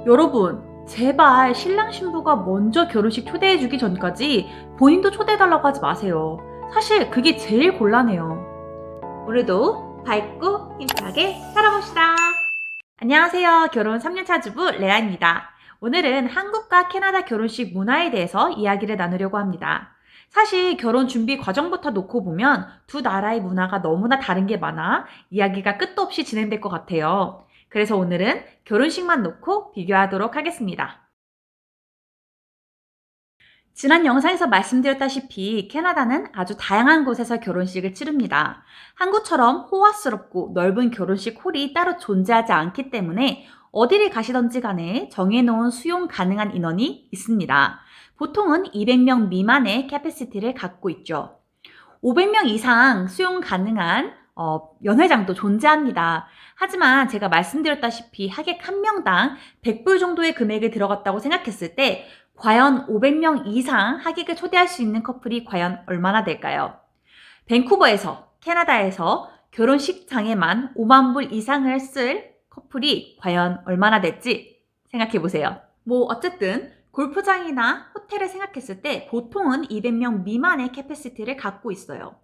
여러분, 제발 신랑 신부가 먼저 결혼식 초대해주기 전까지 본인도 초대해달라고 하지 마세요. 사실 그게 제일 곤란해요. 오늘도 밝고 힘차게 살아봅시다. 안녕하세요. 결혼 3년차 주부 레아입니다. 오늘은 한국과 캐나다 결혼식 문화에 대해서 이야기를 나누려고 합니다. 사실 결혼 준비 과정부터 놓고 보면 두 나라의 문화가 너무나 다른 게 많아 이야기가 끝도 없이 진행될 것 같아요. 그래서 오늘은 결혼식만 놓고 비교하도록 하겠습니다. 지난 영상에서 말씀드렸다시피 캐나다는 아주 다양한 곳에서 결혼식을 치릅니다. 한국처럼 호화스럽고 넓은 결혼식 홀이 따로 존재하지 않기 때문에 어디를 가시던지 간에 정해놓은 수용 가능한 인원이 있습니다. 보통은 200명 미만의 캐패시티를 갖고 있죠. 500명 이상 수용 가능한 연회장도 존재합니다. 하지만 제가 말씀드렸다시피 하객 한 명당 100불 정도의 금액이 들어갔다고 생각했을 때 과연 500명 이상 하객을 초대할 수 있는 커플이 과연 얼마나 될까요? 밴쿠버에서, 캐나다에서 결혼식장에만 5만 불 이상을 쓸 커플이 과연 얼마나 될지 생각해 보세요. 어쨌든 골프장이나 호텔을 생각했을 때 보통은 200명 미만의 캐패시티를 갖고 있어요.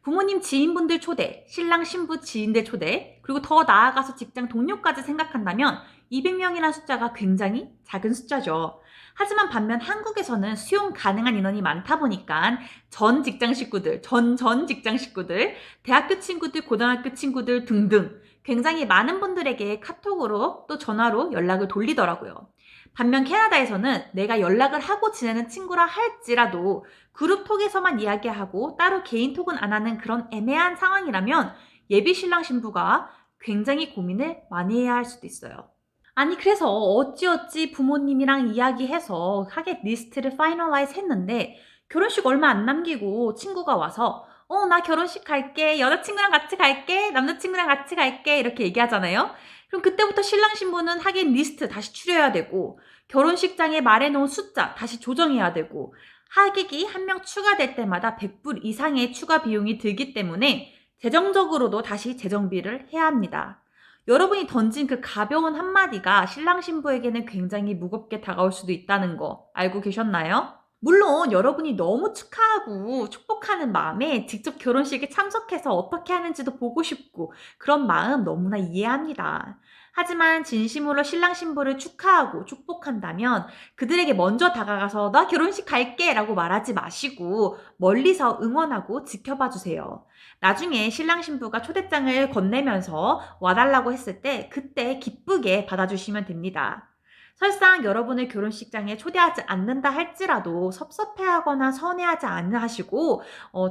부모님 지인분들 초대, 신랑 신부 지인들 초대, 그리고 더 나아가서 직장 동료까지 생각한다면 200명이라는 숫자가 굉장히 작은 숫자죠. 하지만 반면 한국에서는 수용 가능한 인원이 많다 보니까 전 직장 식구들, 전 직장 식구들, 대학교 친구들, 고등학교 친구들 등등 굉장히 많은 분들에게 카톡으로 또 전화로 연락을 돌리더라고요. 반면 캐나다에서는 내가 연락을 하고 지내는 친구라 할지라도 그룹톡에서만 이야기하고 따로 개인톡은 안 하는 그런 애매한 상황이라면 예비 신랑 신부가 굉장히 고민을 많이 해야 할 수도 있어요. 아니 그래서 어찌어찌 부모님이랑 이야기해서 하객 리스트를 파이널라이즈 했는데 결혼식 얼마 안 남기고 친구가 와서 나 결혼식 갈게, 여자친구랑 같이 갈게, 남자친구랑 같이 갈게 이렇게 얘기하잖아요. 그럼 그때부터 신랑 신부는 하객 리스트 다시 추려야 되고 결혼식장에 말해놓은 숫자 다시 조정해야 되고 하객이 한 명 추가될 때마다 100불 이상의 추가 비용이 들기 때문에 재정적으로도 다시 재정비를 해야 합니다. 여러분이 던진 그 가벼운 한마디가 신랑 신부에게는 굉장히 무겁게 다가올 수도 있다는 거 알고 계셨나요? 물론 여러분이 너무 축하하고 축복하는 마음에 직접 결혼식에 참석해서 어떻게 하는지도 보고 싶고 그런 마음 너무나 이해합니다. 하지만 진심으로 신랑 신부를 축하하고 축복한다면 그들에게 먼저 다가가서 나 결혼식 갈게 라고 말하지 마시고 멀리서 응원하고 지켜봐 주세요. 나중에 신랑 신부가 초대장을 건네면서 와달라고 했을 때 그때 기쁘게 받아주시면 됩니다. 설상 여러분을 결혼식장에 초대하지 않는다 할지라도 섭섭해하거나 서운해하지 않으시고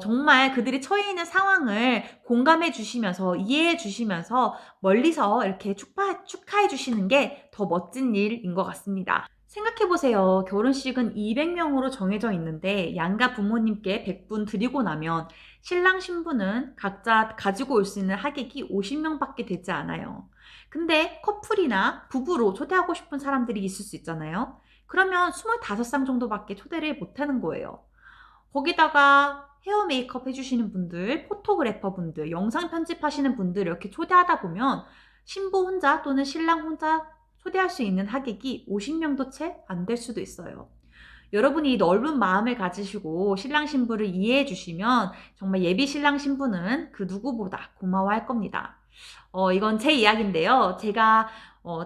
정말 그들이 처해 있는 상황을 공감해 주시면서 이해해 주시면서 멀리서 이렇게 축하해 주시는 게 더 멋진 일인 것 같습니다. 생각해보세요. 결혼식은 200명으로 정해져 있는데 양가 부모님께 100분 드리고 나면 신랑 신부는 각자 가지고 올 수 있는 하객이 50명밖에 되지 않아요. 근데 커플이나 부부로 초대하고 싶은 사람들이 있을 수 있잖아요. 그러면 25상 정도밖에 초대를 못하는 거예요. 거기다가 헤어 메이크업 해주시는 분들, 포토그래퍼 분들, 영상 편집하시는 분들 이렇게 초대하다 보면 신부 혼자 또는 신랑 혼자 초대할 수 있는 하객이 50명도 채 안 될 수도 있어요. 여러분이 넓은 마음을 가지시고 신랑 신부를 이해해 주시면 정말 예비 신랑 신부는 그 누구보다 고마워할 겁니다. 이건 제 이야기인데요. 제가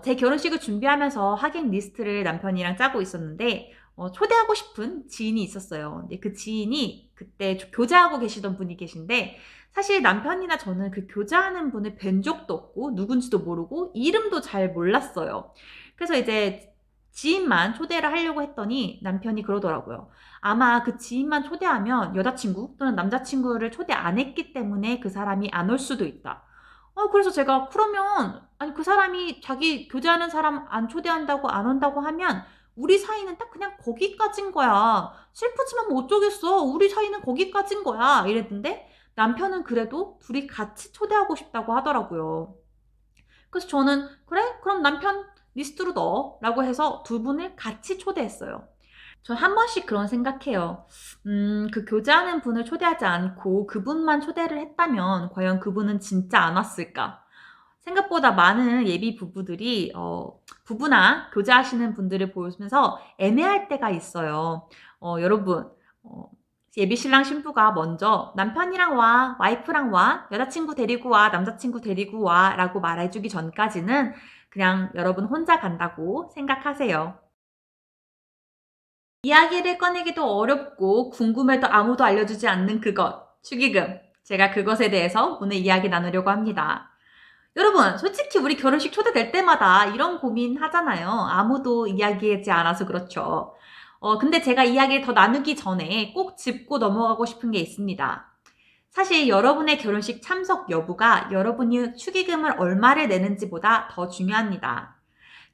제 결혼식을 준비하면서 하객 리스트를 남편이랑 짜고 있었는데 초대하고 싶은 지인이 있었어요. 근데 그 지인이 그때 교제하고 계시던 분이 계신데 사실 남편이나 저는 그 교제하는 분을 뵌 적도 없고 누군지도 모르고 이름도 잘 몰랐어요. 그래서 이제 지인만 초대를 하려고 했더니 남편이 그러더라고요. 아마 그 지인만 초대하면 여자친구 또는 남자친구를 초대 안 했기 때문에 그 사람이 안 올 수도 있다. 그래서 제가 그러면 아니 그 사람이 자기 교제하는 사람 안 초대한다고 안 온다고 하면 우리 사이는 딱 그냥 거기까진 거야. 슬프지만 뭐 어쩌겠어. 우리 사이는 거기까진 거야. 이랬는데 남편은 그래도 둘이 같이 초대하고 싶다고 하더라고요. 그래서 저는 그래? 그럼 남편 리스트로 넣어. 라고 해서 두 분을 같이 초대했어요. 전 한 번씩 그런 생각해요. 그 교제하는 분을 초대하지 않고 그분만 초대를 했다면 과연 그분은 진짜 안 왔을까? 생각보다 많은 예비 부부들이 부부나 교제하시는 분들을 보면서 애매할 때가 있어요. 여러분, 예비 신랑 신부가 먼저 남편이랑 와, 와이프랑 와, 여자친구 데리고 와, 남자친구 데리고 와 라고 말해주기 전까지는 그냥 여러분 혼자 간다고 생각하세요. 이야기를 꺼내기도 어렵고 궁금해도 아무도 알려주지 않는 그것, 축의금. 제가 그것에 대해서 오늘 이야기 나누려고 합니다. 여러분, 솔직히 우리 결혼식 초대될 때마다 이런 고민 하잖아요. 아무도 이야기하지 않아서 그렇죠. 근데 제가 이야기를 더 나누기 전에 꼭 짚고 넘어가고 싶은 게 있습니다. 사실 여러분의 결혼식 참석 여부가 여러분이 축의금을 얼마를 내는지보다 더 중요합니다.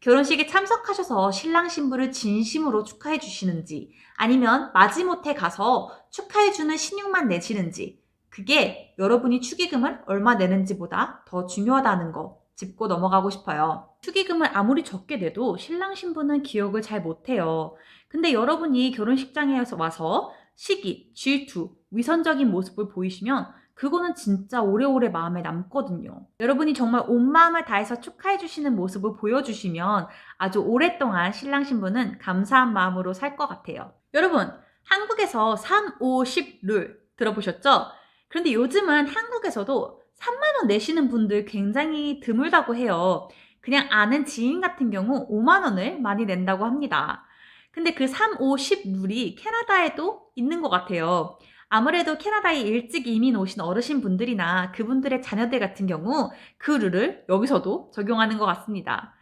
결혼식에 참석하셔서 신랑 신부를 진심으로 축하해 주시는지 아니면 마지못해 가서 축하해 주는 신용만 내시는지 그게 여러분이 축의금을 얼마 내는지보다 더 중요하다는 거 짚고 넘어가고 싶어요. 축의금을 아무리 적게 내도 신랑 신부는 기억을 잘 못해요. 근데 여러분이 결혼식장에 와서 시기, 질투, 위선적인 모습을 보이시면 그거는 진짜 오래오래 마음에 남거든요. 여러분이 정말 온 마음을 다해서 축하해 주시는 모습을 보여주시면 아주 오랫동안 신랑 신부는 감사한 마음으로 살 것 같아요. 여러분, 한국에서 3, 5, 10 룰 들어보셨죠? 그런데 요즘은 한국에서도 3만 원 내시는 분들 굉장히 드물다고 해요. 그냥 아는 지인 같은 경우 5만 원을 많이 낸다고 합니다. 근데 그 3, 5, 10 룰이 캐나다에도 있는 것 같아요. 아무래도 캐나다에 일찍 이민 오신 어르신 분들이나 그분들의 자녀들 같은 경우 그 룰을 여기서도 적용하는 것 같습니다.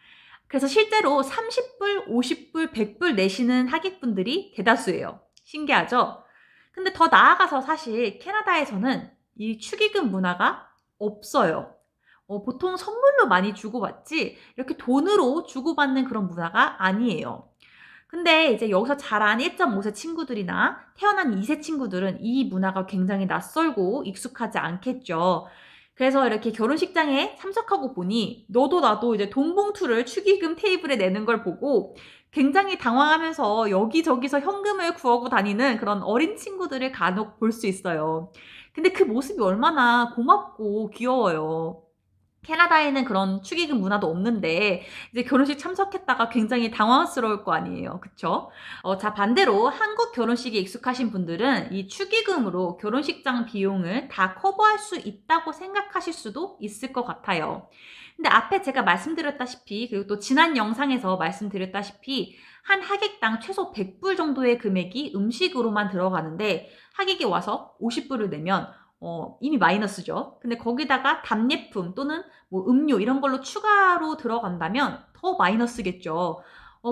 그래서 실제로 30불, 50불, 100불 내시는 하객분들이 대다수예요. 신기하죠? 근데 더 나아가서 사실 캐나다에서는 이 축의금 문화가 없어요. 보통 선물로 많이 주고받지 이렇게 돈으로 주고받는 그런 문화가 아니에요. 근데 이제 여기서 자란 1.5세 친구들이나 태어난 2세 친구들은 이 문화가 굉장히 낯설고 익숙하지 않겠죠. 그래서 이렇게 결혼식장에 참석하고 보니 너도 나도 이제 돈 봉투를 축의금 테이블에 내는 걸 보고 굉장히 당황하면서 여기저기서 현금을 구하고 다니는 그런 어린 친구들을 간혹 볼 수 있어요. 근데 그 모습이 얼마나 고맙고 귀여워요. 캐나다에는 그런 축의금 문화도 없는데 이제 결혼식 참석했다가 굉장히 당황스러울 거 아니에요. 그쵸? 자, 반대로 한국 결혼식에 익숙하신 분들은 이 축의금으로 결혼식장 비용을 다 커버할 수 있다고 생각하실 수도 있을 것 같아요. 근데 앞에 제가 말씀드렸다시피 그리고 또 지난 영상에서 말씀드렸다시피 한 하객당 최소 100불 정도의 금액이 음식으로만 들어가는데 하객이 와서 50불을 내면 이미 마이너스죠. 근데 거기다가 답례품 또는 뭐 음료 이런 걸로 추가로 들어간다면 더 마이너스겠죠.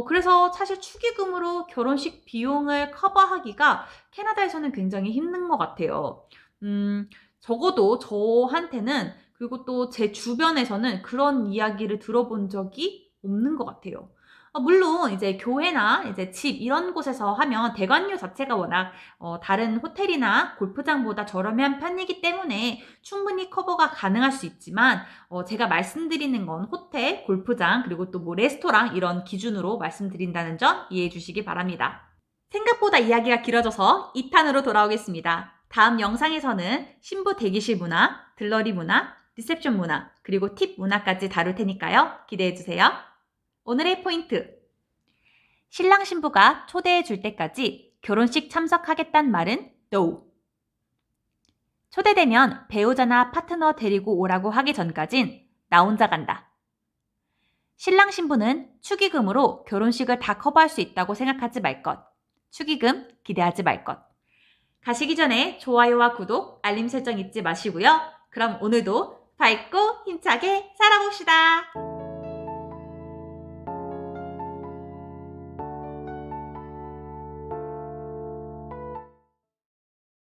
그래서 사실 축의금으로 결혼식 비용을 커버하기가 캐나다에서는 굉장히 힘든 것 같아요. 적어도 저한테는 그리고 또 제 주변에서는 그런 이야기를 들어본 적이 없는 것 같아요. 물론 이제 교회나 이제 집 이런 곳에서 하면 대관료 자체가 워낙 다른 호텔이나 골프장보다 저렴한 편이기 때문에 충분히 커버가 가능할 수 있지만 제가 말씀드리는 건 호텔, 골프장 그리고 또 뭐 레스토랑 이런 기준으로 말씀드린다는 점 이해해 주시기 바랍니다. 생각보다 이야기가 길어져서 2탄으로 돌아오겠습니다. 다음 영상에서는 신부 대기실 문화, 들러리 문화, 리셉션 문화, 그리고 팁 문화까지 다룰 테니까요. 기대해 주세요. 오늘의 포인트. 신랑 신부가 초대해 줄 때까지 결혼식 참석하겠단 말은 no. 초대되면 배우자나 파트너 데리고 오라고 하기 전까진 나 혼자 간다. 신랑 신부는 축의금으로 결혼식을 다 커버할 수 있다고 생각하지 말 것. 축의금 기대하지 말 것. 가시기 전에 좋아요와 구독, 알림 설정 잊지 마시고요. 그럼 오늘도 밝고 힘차게 살아봅시다.